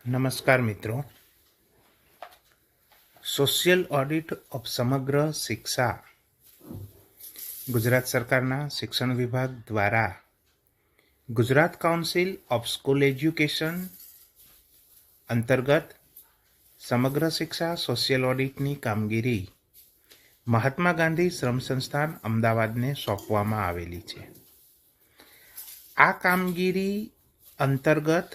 નમસ્કાર મિત્રો. Social audit of સમગ્ર શિક્ષા ગુજરાત સરકારના શિક્ષણ વિભાગ દ્વારા Gujarat council of school education અંતર્ગત સમગ્ર શિક્ષા સોશિયલ ઓડિટની કામગીરી મહાત્મા ગાંધી શ્રમ સંસ્થાન અમદાવાદને સોંપવામાં આવેલી છે. આ કામગીરી અંતર્ગત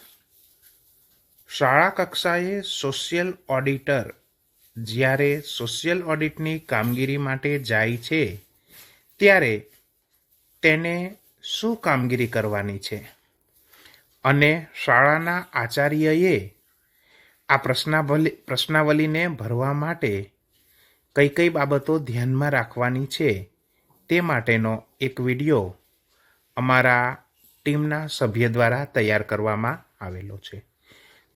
શાળા કક્ષાએ સોશિયલ ઓડિટર જ્યારે સોશિયલ ઓડિટની કામગીરી માટે જાય છે ત્યારે તેને શું કામગીરી કરવાની છે અને શાળાના આચાર્યએ આ પ્રશ્નાવલીને ભરવા માટે કઈ કઈ બાબતો ધ્યાનમાં રાખવાની છે તે માટેનો એક વિડીયો અમારા ટીમના સભ્ય દ્વારા તૈયાર કરવામાં આવેલો છે.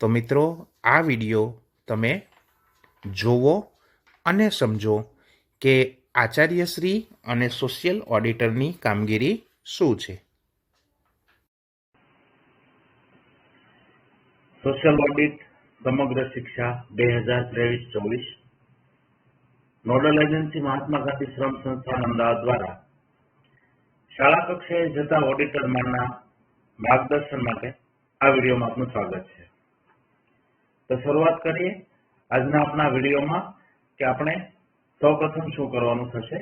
તો મિત્રો, આ વિડીયો તમે જોવો અને સમજો કે આચાર્યશ્રી અને સોશિયલ ઓડિટરની કામગીરી શું છે. સોશિયલ ઓડિટ સમગ્ર શિક્ષા 2023-24 નોડલ એજન્સી મહાત્મા ગાંધી શ્રમ સંસ્થાન અમદાવાદ દ્વારા શાળા કક્ષાએ જતા ઓડિટરમાંના માર્ગદર્શન માટે આ વિડીયોમાં આપનું સ્વાગત છે. તો શરૂઆત કરીએ આજના આપણા વિડીયોમાં કે આપણે સૌપ્રથમ શું કરવાનું થશે.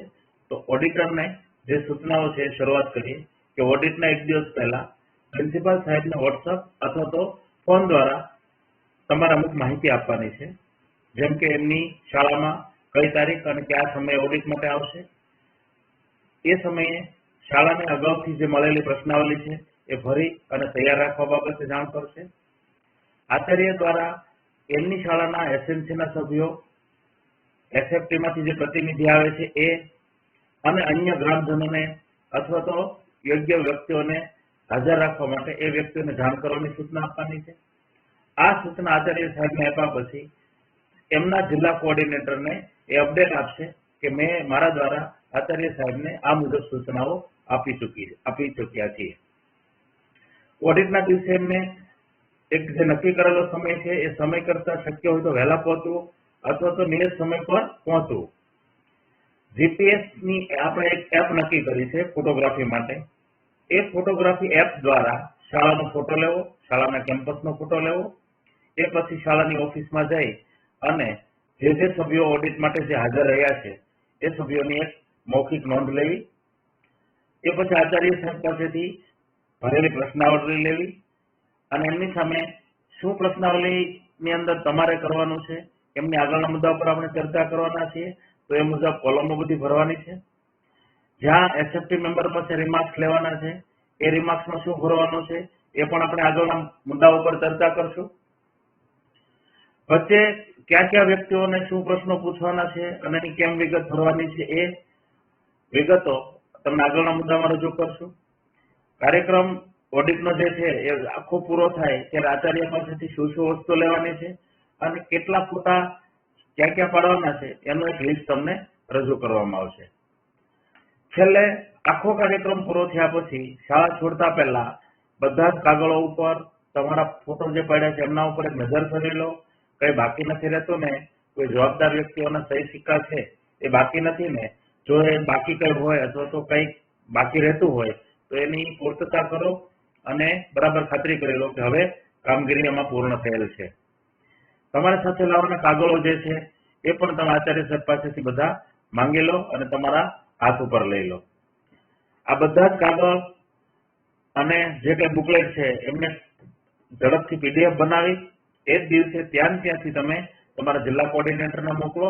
તો ઓડિટરને જે સૂચનાઓ છે શરૂઆત કરીએ કે ઓડિટના એક દિવસ પહેલા પ્રિન્સિપાલ સાહેબને વોટ્સઅપ અથવા તો ફોન દ્વારા તમારે અમુક માહિતી આપવાની છે, જેમ કે એમની શાળામાં કઈ તારીખ અને કયા સમયે ઓડિટ માટે આવશે. એ સમયે શાળાને અગાઉથી જે મળેલી પ્રશ્નાવલી છે એ ભરી અને તૈયાર રાખવા બાબતે જાણ કરશે. આચાર્ય દ્વારા એમની શાળાના એસએમસીના સભ્યો, એસએફટીમાંથી જે પ્રતિનિધિ આવે છે એ અને અન્ય ગ્રામજનોને અથવા તો યોગ્ય વ્યક્તિઓને હાજર રાખવા માટે એ વ્યક્તિઓને જાણ કરવાની સૂચના આપવાની છે. આ સૂચના આચાર્ય સાહેબને આપ્યા પછી એમના જિલ્લા કોઓર્ડિનેટરને એ અપડેટ આપશે કે મેં મારા દ્વારા આચાર્ય સાહેબને આ મુજબ સૂચનાઓ આપી ચૂક્યા છીએ. ઓડિટના દિવસે એમને એક જે નક્કી કરેલો સમય છે એ સમય કરતા શક્ય હોય તો વહેલા પહોંચવું અથવા તો નિયત સમય પર પહોંચવું. જીપીએસની આપણે એક એપ નક્કી કરી છે ફોટોગ્રાફી માટે. એ ફોટોગ્રાફી એપ દ્વારા શાળાનો ફોટો લેવો, શાળાના કેમ્પસનો ફોટો લેવો, એ પછી શાળાની ઓફિસમાં જઈ અને જે સભ્યો ઓડિટ માટે જે હાજર રહ્યા છે એ સભ્યોની એક મૌખિક નોંધ લેવી. એ પછી આચાર્ય સાહેબ પાસેથી ભરેલી પ્રશ્નાવલી લેવી અને એમની સામે શું પ્રશ્નાવલીની અંદર તમારે કરવાનું છે એમની આગળના મુદ્દા પર આપણે ચર્ચા કરવાના છીએ. તો એ મુજબ કોલમો બધી ભરવાની છે. જ્યાં એસએફટી મેમ્બર પાસે રિમાર્ક્સ લેવાના છે એ રિમાર્ક્સમાં શું ભરવાનું છે એ પણ આપણે આગળના મુદ્દાઓ પર ચર્ચા કરશું. વચ્ચે કયા કયા વ્યક્તિઓને શું પ્રશ્નો પૂછવાના છે અને એની કેમ વિગત ભરવાની છે એ વિગતો તમને આગળના મુદ્દામાં રજૂ કરશું. કાર્યક્રમ ઓડિટનો જે છે એ આખો પૂરો થાય ત્યારે આચાર્ય પાસેથી શું વસ્તુ લેવાની છે અને કેટલા ફોટા ક્યાં ક્યાં પાડવાના છે એનું એક લિસ્ટ તમને રજૂ કરવામાં આવશે. છેલ્લે આખો કાર્યક્રમ પૂરો થયા પછી શાળા છોડતા પહેલા બધા જ કાગળો ઉપર તમારા ફોટો જે પડ્યા છે એમના ઉપર એક નજર કરી લો. કઈ બાકી નથી રહેતું ને? કોઈ જવાબદાર વ્યક્તિઓના સહી સિક્કા છે એ બાકી નથી ને? જો એ બાકી કઈ હોય અથવા તો કઈ બાકી રહેતું હોય તો એની પૂર્તતા કરો અને બરાબર ખાતરી કરી લો કે હવે કામગીરી એમાં પૂર્ણ થયેલ છે. તમારી સાથે લાવવાના કાગળો જે છે એ પણ તમે આચાર્ય સાહેબ પાસેથી બધા માંગી લો અને તમારા હાથ ઉપર લઈ લો. આ બધા જ કાગળ અને જે કઈ બુકલેટ છે એમને ઝડપથી પીડીએફ બનાવી એ જ દિવસે ત્યાંથી તમે તમારા જિલ્લા કોઓર્ડિનેટરને મોકલો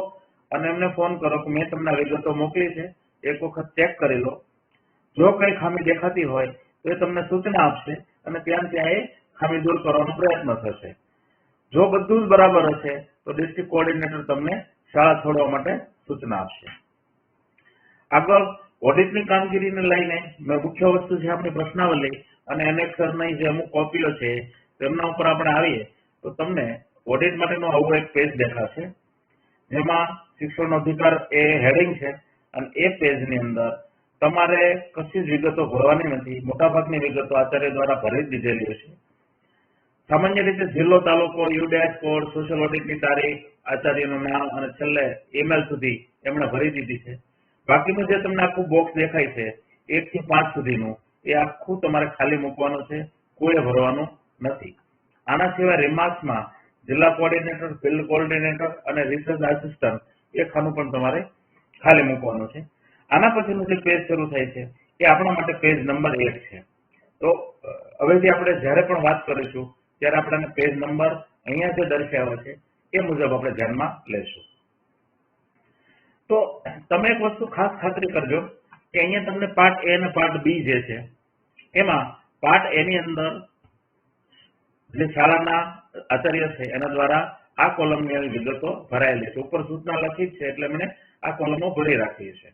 અને એમને ફોન કરો કે મેં તમને વિગતો મોકલી છે, એક વખત ચેક કરી લો. જો કઈ ખામી દેખાતી હોય તો એ તમને સૂચના આપશે અને ત્યાં એ ખામી દૂર કરવાનો પ્રયત્ન થશે. જો બધું જ બરાબર હશે તો ડિસ્ટ્રિક્ટ કોઓર્ડિનેટર તમને શાળા છોડવા માટે સૂચના આપશે. આગળ ઓડિટની કામગીરીને લઈને મુખ્ય વસ્તુ છે આપણી પ્રશ્નાવલી અને એનેક્સરની જે અમુક કોપીઓ છે તેમના ઉપર આપણે આવીએ તો તમને ઓડિટ માટેનું આવું એક પેજ દેખાશે જેમાં શિક્ષણનો અધિકાર એ હેડિંગ છે અને એ પેજની અંદર તમારે કશી જ વિગતો ભરવાની નથી. મોટાભાગની વિગતો આચાર્ય દ્વારા ભરી જ દીધેલી હશે. સામાન્ય રીતે જિલ્લો, તાલુકો, યુડેસ કોડ, સોશિયલ ઓડિટની તારીખ, આચાર્યનું નામ અને છેલ્લે ઈમેલ સુધી એમણે ભરી દીધી છે. બાકીનું જે તમને આખું બોક્સ દેખાય છે 1 થી 5 સુધીનું એ આખું તમારે ખાલી મૂકવાનું છે, કોઈ ભરવાનું નથી. આના સિવાય રિમાર્ક્સમાં જિલ્લા કોઓર્ડિનેટર, ફિલ્ડ કોઓર્ડિનેટર અને રિસર્ચ આસિસ્ટન્ટ એ ખાનું પણ તમારે ખાલી મૂકવાનું છે. આના પછીનું જે પેજ શરૂ થાય છે એ આપણા માટે પેજ નંબર 1 છે. તો હવેથી આપણે જ્યારે પણ વાત કરીશું ત્યારે આપણે પેજ નંબર અહીંયા જે દર્શાવ્યો છે એ મુજબ આપણે ધ્યાનમાં લેશું. તો તમે એક વસ્તુ ખાસ ખાતરી કરજો કે અહીંયા તમને પાર્ટ એ અને પાર્ટ બી જે છે એમાં પાર્ટ એ ની અંદર જે શાળાના આચાર્ય છે એના દ્વારા આ કોલમની વિગતો ભરાયેલી છે. ઉપર સૂચના લખી છે એટલે મને આ કોલમો ભરી રાખી છે.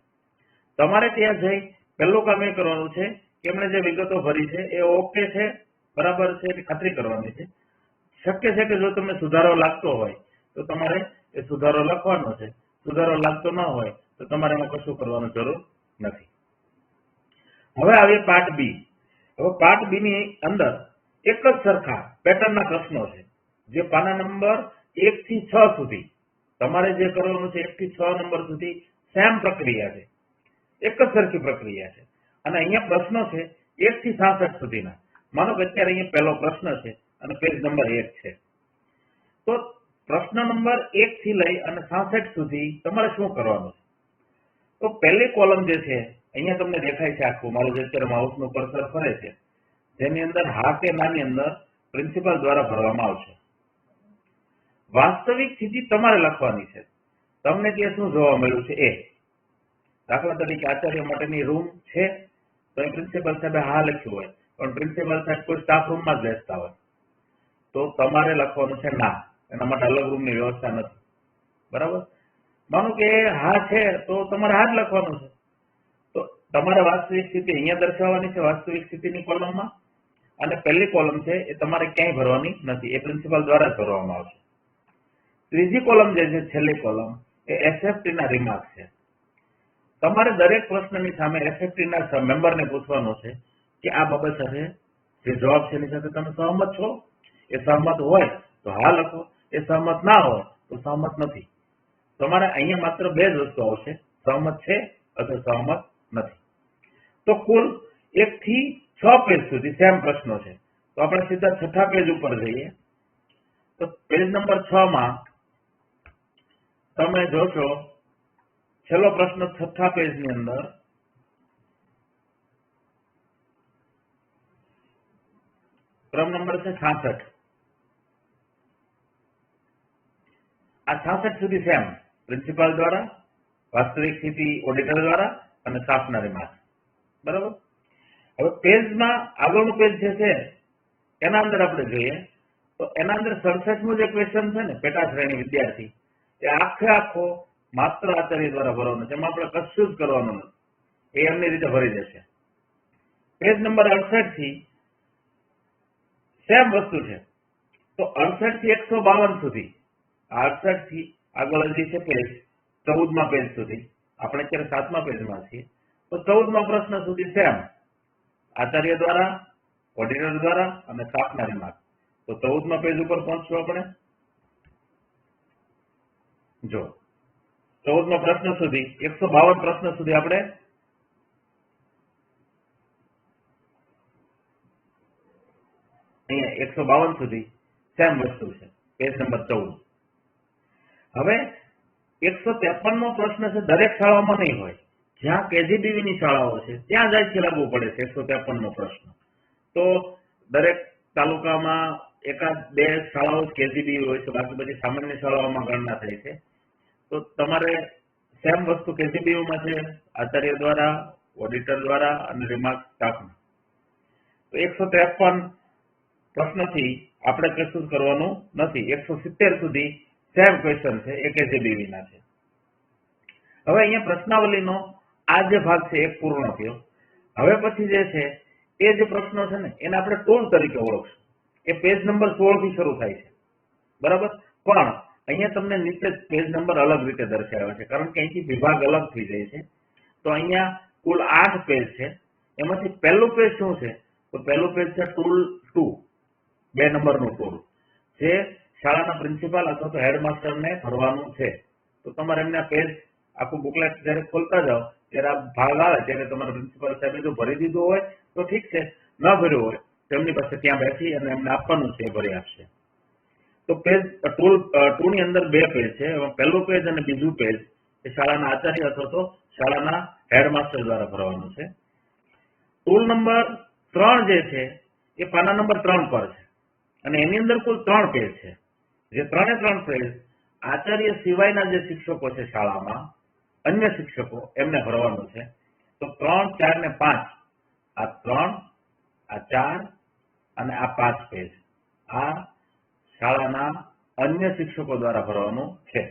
તમારે ત્યાં જઈ પહેલું કામ એ કરવાનું છે કે એમણે જે વિગતો ભરી છે એ ઓકે છે, બરાબર છે એની ખાતરી કરવાની છે. શક્ય છે કે જો તમને સુધારો લાગતો હોય તો તમારે એ સુધારો લખવાનો છે. સુધારો લાગતો ન હોય તો તમારે એમાં કશું કરવાની જરૂર નથી. હવે આવી પાર્ટ બી. હવે પાર્ટ બી ની અંદર એક જ સરખા પેટર્નના પ્રશ્નો છે જે પાના નંબર 1 થી 6 સુધી તમારે જે કરવાનું છે 1 થી 6 નંબર સુધી સેમ પ્રક્રિયા છે, એક જ સરખી પ્રક્રિયા છે. અને અહીંયા પ્રશ્નો છે 1 થી 66 સુધીના. માનો કે અત્યારે અહીંયા પહેલો પ્રશ્ન છે અને પેજ નંબર 1 છે. તો પ્રશ્ન નંબર 1 થી લઈ અને 66 સુધી તમારે શું કરવાનું છે? તો પહેલી કોલમ જે છે અહીંયા તમને દેખાય છે આખું મારું જે અત્યારે માઉસનું કર્સર ફરે છે જેની અંદર હા કે ના ની અંદર પ્રિન્સિપાલ દ્વારા ભરવામાં આવશે. વાસ્તવિક સ્થિતિ તમારે લખવાની છે. તમને ત્યાં શું જોવા મળ્યું છે એ. દાખલા તરીકે આચાર્ય માટેની રૂમ છે તો એ પ્રિન્સિપલ સાહેબે હા લખ્યું હોય પણ પ્રિન્સિપલ સાહેબ કોઈ સ્ટાફ રૂમમાં જ બેસતા હોય તો તમારે લખવાનું છે ના. એના માટે અલગ રૂમની વ્યવસ્થા નથી, બરાબર. માનો કે હા છે તો તમારે હા જ લખવાનું છે. તો તમારે વાસ્તવિક સ્થિતિ અહીંયા દર્શાવવાની છે વાસ્તવિક સ્થિતિની કોલમમાં, અને પહેલી કોલમ છે એ તમારે ક્યાંય ભરવાની નથી, એ પ્રિન્સિપાલ દ્વારા જ ભરવામાં આવશે. ત્રીજી કોલમ જે છે છેલ્લી કોલમ એ એસએફટી ના રિમાર્ક છે. તમારે દરેક પ્રશ્નની સામે એસએફટી ના મેમ્બરને પૂછવાનું છે કે આ બાબત સાથે જે જવાબ છે એની સાથે તમે સહમત છો? એ સહમત હોય તો હા લખો, એ સહમત ના હોય તો સહમત નથી. તમારે અહીંયા માત્ર 2 જ વસ્તુ આવશે, સહમત છે અથવા સહમત નથી. તો કુલ 1 થી 6 પેજ સુધી સેમ પ્રશ્નો છે. તો આપણે સીધા 6થા પેજ ઉપર જઈએ. તો પેજ નંબર 6 માં તમે જોશો છેલ્લો પ્રશ્ન 6થા પેજની અંદર ક્રમ નંબર છે 66. આ 66 સુધી સેમ પ્રિન્સિપાલ દ્વારા, વાસ્તવિક સ્થિતિ ઓડિટર દ્વારા અને સ્ટાફના રિમાર્ક, બરાબર. હવે પેજમાં આગળનું પેજ જે છે એના અંદર આપણે જોઈએ તો એના અંદર 67મું જે ક્વેશ્ચન છે ને પેટા શ્રેણી વિદ્યાર્થી એ આખો માત્ર આચાર્ય દ્વારા ભરવાનો છે. એમાં આપણે કશું જ કરવાનું નથી, એ એમની રીતે ભરી દેશે. પેજ નંબર 68 થી સેમ વસ્તુ છે. તો 68 થી 152 સુધી, 68 થી આગળ હજી છે પેજ 14મા પેજ સુધી, આપણે અત્યારે 7મા પેજમાં છીએ. તો 14મા પ્રશ્ન સુધી સેમ આચાર્ય દ્વારા, ઓડિટર દ્વારા અને સ્ટાફના રિમાર્ક. તો 14મા પેજ ઉપર પહોંચશું આપણે. જો 14મા પ્રશ્ન સુધી 152 પ્રશ્ન સુધી આપણે અહીંયા 152 સુધી સેમ વસ્તુ છે, પેજ નંબર 14. હવે 153મો પ્રશ્ન છે દરેક શાળાઓમાં નહીં હોય, જ્યાં કેજીબીવી ની શાળાઓ છે ત્યાં જ લાગુ પડે છે 153મો પ્રશ્ન. તો દરેક તાલુકામાં 1-2 શાળાઓ કેજીબીવી હોય છે, બાકી બધી સામાન્ય શાળાઓમાં ગણના થાય છે. તો તમારે સેમ વસ્તુ કેજીબીયુમાં છે આચાર્ય દ્વારા, ઓડિટર દ્વારા અને રિમાર્ક સ્ટાફમાં. તો 153 પ્રશ્નથી આપણે કશું જ કરવાનું નથી. 170 સુધી સેમ ક્વેશ્ચન છે એ કેજીબીવી ના છે. હવે અહીંયા પ્રશ્નાવલીનો આ જે ભાગ છે એ પૂર્ણ થયો. હવે પછી જે છે એ જે પ્રશ્નો છે ને એને આપણે ટૂલ તરીકે ઓળખશું. એ પેજ નંબર 16 થી શરૂ થાય છે, બરાબર. પણ અહીંયા તમને નીચે પેજ નંબર અલગ રીતે દર્શાવ્યા છે કારણ કે અહીંથી વિભાગ અલગ થઈ જાય છે. તો અહીંયા કુલ 8 પેજ છે. એમાંથી પહેલું પેજ શું છે? તો પહેલું પેજ છે ટૂલ 2. 2 નંબરનું ટૂલ જે શાળાના પ્રિન્સિપાલ અથવા તો હેડમાસ્ટરને ભરવાનું છે. તો તમારે એમના પેજ આખું બુકલેટ જ્યારે ખોલતા જાઓ ત્યારે આ ભાગ આવે ત્યારે તમારા પ્રિન્સિપાલ સાહેબે જો ભરી દીધું હોય તો ઠીક છે, ન ભર્યું હોય તો એમની પાસે ત્યાં બેસી અને એમને આપવાનું છે એ ભરી આપશે. તો પેજ ટૂલની અંદર 2 પેજ છે. એમાં પહેલું પેજ અને બીજું પેજ એ શાળાના આચાર્ય અથવા તો શાળાના હેડમાસ્ટર દ્વારા ભરવાનું છે. ટૂલ નંબર 3 જે છે એ પાના નંબર 3 પર છે અને એની અંદર કુલ 3 પેજ છે. જે 3 પેજ આચાર્ય સિવાયના જે શિક્ષકો છે શાળામાં, અન્ય શિક્ષકો, એમને ભરવાનું છે. તો 3, 4 ને 5 આ 3, આ 4 અને આ 5 પેજ આ શાળાના અન્ય શિક્ષકો દ્વારા ભરવાનું છે.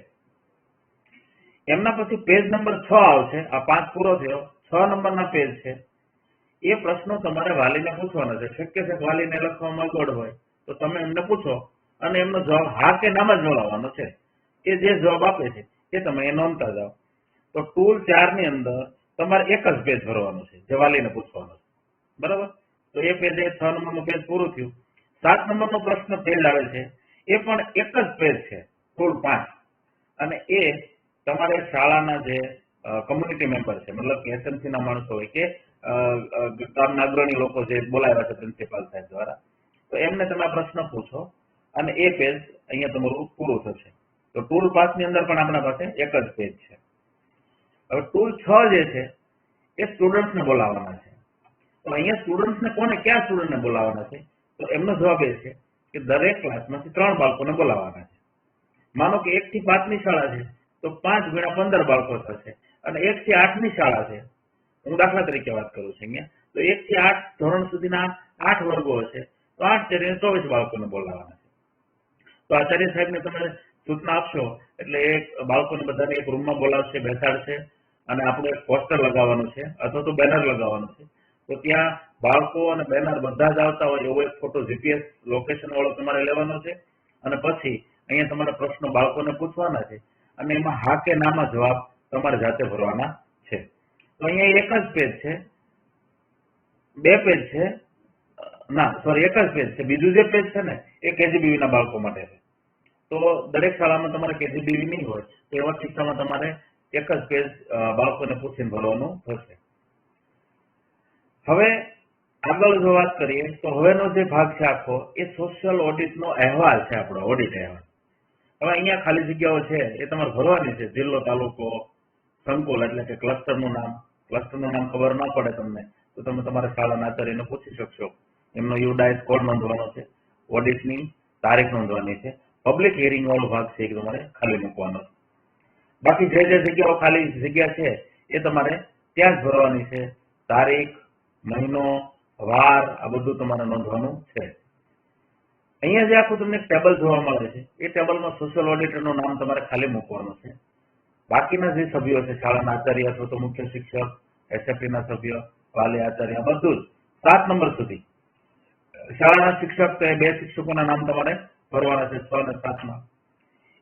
એમના પછી પેજ નંબર 6 આવશે. આ 5 પૂરો થયો, 6 નંબરના પેજ છે. એ પ્રશ્નો તમારે વાલીને પૂછવાના છે. શક્ય છે વાલીને લખવામાં અગવડ હોય તો તમે એમને પૂછો અને એમનો જવાબ હા કે નામાં જ બોલાવવાનો છે. એ જે જવાબ આપે છે એ તમે એ નોંધતા જાઓ. તો ટૂલ 4 ની અંદર તમારે એક જ પેજ ભરવાનું છે જે વાલીને પૂછવાનું છે. બરાબર? તો એ પેજ 6 નંબરનું પેજ પૂરું થયું. 7 નંબરનો પ્રશ્ન પેજ આવે છે. એ પણ એક જ પેજ છે, ટૂલ 5, અને એ તમારે શાળાના જે કમ્યુનિટી મેમ્બર છે, મતલબ કે એસએમસી ના માણસો હોય કે ગામના અગ્રણી લોકો જે બોલાવ્યા છે પ્રિન્સિપાલ સાહેબ દ્વારા, તો એમને તમે પ્રશ્ન પૂછો અને એ પેજ અહીંયા તમારું પૂરું થશે. તો ટૂલ 5 ની અંદર પણ આપણા પાસે એક જ પેજ છે. હવે ટૂલ 6 જે છે એ સ્ટુડન્ટ્સને બોલાવવાના છે. તો અહીંયા સ્ટુડન્ટ્સને ક્યાં સ્ટુડન્ટને બોલાવવાના છે? તો એમનો જવાબ એ છે કે દરેક ક્લાસમાંથી 3 બાળકોને બોલાવવાના છે. માનો કે 1 થી 5 ની શાળા છે તો 5 × 15 બાળકો થશે, અને 1 થી 8 ની શાળા છે, હું દાખલા તરીકે વાત કરું છું અહીંયા, તો 1 થી 8 ધોરણ સુધીના 8 વર્ગો હશે તો 8 × 24 બાળકોને બોલાવવાના છે. તો આચાર્ય સાહેબને તમે સૂચના આપશો એટલે એ બાળકોને બધાને એક રૂમમાં બોલાવશે, બેસાડશે અને આપણું એક પોસ્ટર લગાવવાનું છે અથવા તો બેનર લગાવવાનું છે. તો ત્યાં બાળકો અને બેનર બધા જ આવતા હોય એવો એક ફોટો જીપીએસ લોકેશન વાળો તમારે લેવાનો છે અને પછી અહીંયા તમારા પ્રશ્નો બાળકોને પૂછવાના છે અને એમાં હા કે નામાં જવાબ તમારે જાતે ભરવાના છે. તો અહીંયા એક જ પેજ છે, 2 પેજ છે, એક જ પેજ છે. બીજું જે પેજ છે ને એ કેજીબીવી ના બાળકો માટે છે. તો દરેક શાળામાં તમારે કેજીબીવી નહીં હોય તો એવા કિસ્સામાં તમારે એક જ પેજ બાળકોને પૂછીને ભરવાનું થશે. હવે આગળ જો વાત કરીએ તો હવેનો જે ભાગ છે આખો એ સોશિયલ ઓડિટનો અહેવાલ છે, આપણો ઓડિટ અહેવાલ. હવે અહીંયા ખાલી જગ્યાઓ છે એ તમારે ભરવાની છે. જિલ્લો, તાલુકો, સંકુલ એટલે કે ક્લસ્ટરનું નામ ખબર ન પડે તમને તો તમે તમારા શાળાના આચાર્યને પૂછી શકશો. એમનો યુડાઇસ કોડ નોંધવાનો છે, ઓડિટની તારીખ નોંધવાની છે, પબ્લિક હિયરિંગ વાળો ભાગ છે એ તમારે ખાલી મૂકવાનો છે. બાકી જે જગ્યાઓ ખાલી જગ્યા છે એ તમારે ત્યાં જ ભરવાની છે. તારીખ, મહિનો, વાર આ બધું તમારે નોંધવાનું છે. અહીંયા જે આખું તમને ટેબલ જોવા મળે છે એ ટેબલમાં સોશિયલ ઓડિટરનું નામ તમારે ખાલી મૂકવાનું છે. બાકીના જે સભ્યો છે શાળાના આચાર્ય અથવા તો મુખ્ય શિક્ષક, એસએફટીના સભ્ય, વાલી, આચાર્ય બધું જ 7 નંબર સુધી શાળાના શિક્ષક તો 2 શિક્ષકોના નામ તમારે ભરવાના છે 6 અને 7 માં.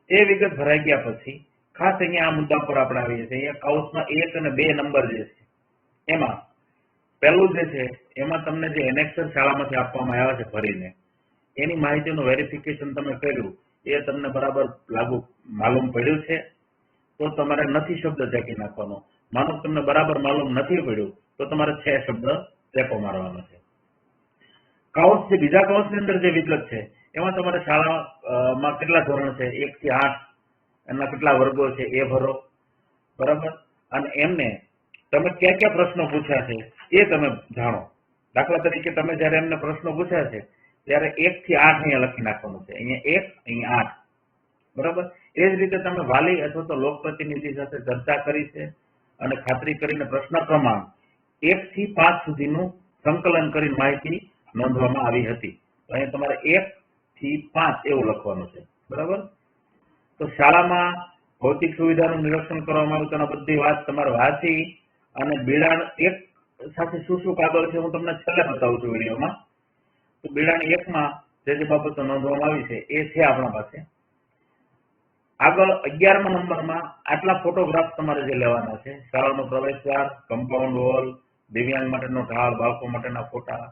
એ વિગત ભરાઈ ગયા પછી ખાસ અહીંયા આ મુદ્દા પર આપણે આવીએ છીએ. અહીંયા કાઉન્સમાં 1 અને 2 નંબર જે છે એમાં પહેલું જે છે એમાં તમને જે એનેક્સર શાળામાંથી આપવામાં આવ્યા છે ભરીને એની માહિતીનું વેરિફિકેશન તમે કર્યું એ તમને બરાબર માલુમ પડ્યું છે તો તમારે નથી શબ્દ ચેકી નાખવાનો. માનો તમને બરાબર માલુમ નથી પડ્યું તો તમારે 6 શબ્દ ચેકો મારવાનો છે. કાઉન્સ જે બીજા કાઉન્સની અંદર જે વિગત છે એમાં તમારે શાળામાં કેટલા ધોરણ છે 1 થી 8 એના કેટલા વર્ગો છે એ ભરો, બરાબર, અને એમને તમે કયા પ્રશ્નો પૂછ્યા છે એ તમે જાણો. દાખલા તરીકે તમે જયારે એમને પ્રશ્નો પૂછ્યા છે ત્યારે 1 થી 8 અહીંયા લખી નાખવાનું છે. અહીંયા 1, અહીંયા 8, બરાબર. એ જ રીતે તમે વાલી અથવા તો લોકપ્રતિનિધિ સાથે ચર્ચા કરી છે અને ખાતરી કરીને પ્રશ્ન ક્રમાંક 1 થી 5 સુધીનું સંકલન કરીને માહિતી નોંધવામાં આવી હતી. અહીંયા તમારે 1 થી 5 એવું લખવાનું છે, બરાબર. તો શાળામાં ભૌતિક સુવિધાનું નિરીક્ષણ કરવામાં આવ્યું તેના બધી વાત તમારે વાંચી અને બિડાણ 1 સાથે શું કાગળ છે હું તમને છેલ્લે બતાવું છું વિડીયોમાં. તો બિડાણ 1 માં જે બાબતો નોંધવામાં આવી છે એ છે આપણા પાસે. આગળ 11મા નંબરમાં આટલા ફોટોગ્રાફ તમારે જે લેવાના છે, શાળાનો પ્રવેશદ્વાર, કમ્પાઉન્ડ વોલ, દિવ્યાંગ માટેનો ઢાળ, બાળકો માટેના ફોટા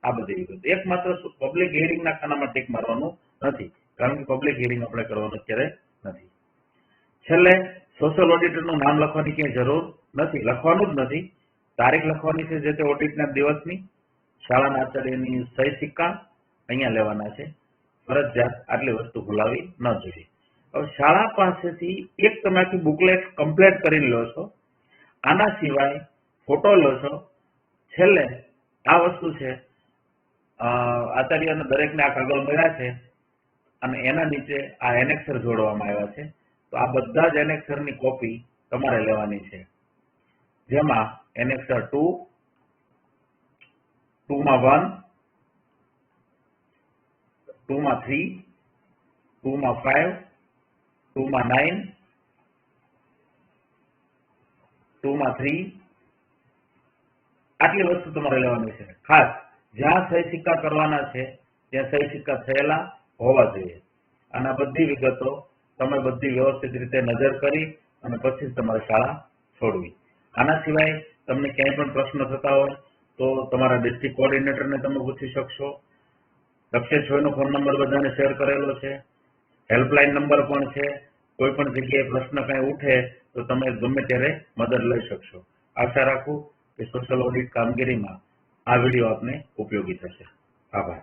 આ બધી વિગતો. એકમાત્ર પબ્લિક હિયરિંગના ખાનામાં ટીક મારવાનું નથી, કારણ કે પબ્લિક હિયરિંગ આપણે કરવાનું અત્યારે નથી. છેલ્લે સોશિયલ ઓડિટરનું નામ લખવાની ક્યાંય જરૂર નથી, લખવાનું જ નથી. તારીખ લખવાની છે જે તે ઓડિટના દિવસની, શાળાના આચાર્યની સહી સિક્કા અહીંયા લેવાના છે. ફરજિયાત આટલી વસ્તુ ભૂલાવી ન જોઈએ. હવે શાળા પાસેથી એક તમે આખી બુકલેટ કમ્પ્લીટ કરીને લો છો, આના સિવાય ફોટો લો છો. છેલ્લે આ વસ્તુ છે, આચાર્યને દરેકને આ કાગળ મળ્યા છે અને એના નીચે આ એનેક્સર જોડવામાં આવ્યા છે. તો આ બધા જ એનેક્સરની કોપી તમારે લેવાની છે, જેમાં એનેક્સર 2, 2 માં 1, 2 માં 3, 2 માં 5, 2 માં 9, 2 માં 3, આટલી વસ્તુ તમારે લેવાની છે. ખાસ જ્યાં સહી સિક્કા કરવાના છે ત્યાં સહી સિક્કા થયેલા હોવા જોઈએ. અને આ બધી વિગતો તમે બધી વ્યવસ્થિત રીતે નજર કરી અને પછી જ તમારે શાળા છોડવી. આના સિવાય તમને ક્યાંય પણ પ્રશ્ન થતા હોય તો તમારા ડિસ્ટ્રિક્ટ કોઓર્ડિનેટરને તમે પૂછી શકશો. લક્ષ્ય 6 નો ફોન નંબર બધાને શેર કરેલો છે, હેલ્પલાઇન નંબર પણ છે. કોઈ પણ જગ્યાએ પ્રશ્ન કાંઈ ઉઠે તો તમે ગમે ત્યારે મદદ લઈ શકશો. આશા રાખું કે સોશિયલ ઓડિટ કામગીરીમાં આ વિડીયો આપને ઉપયોગી થશે. આભાર.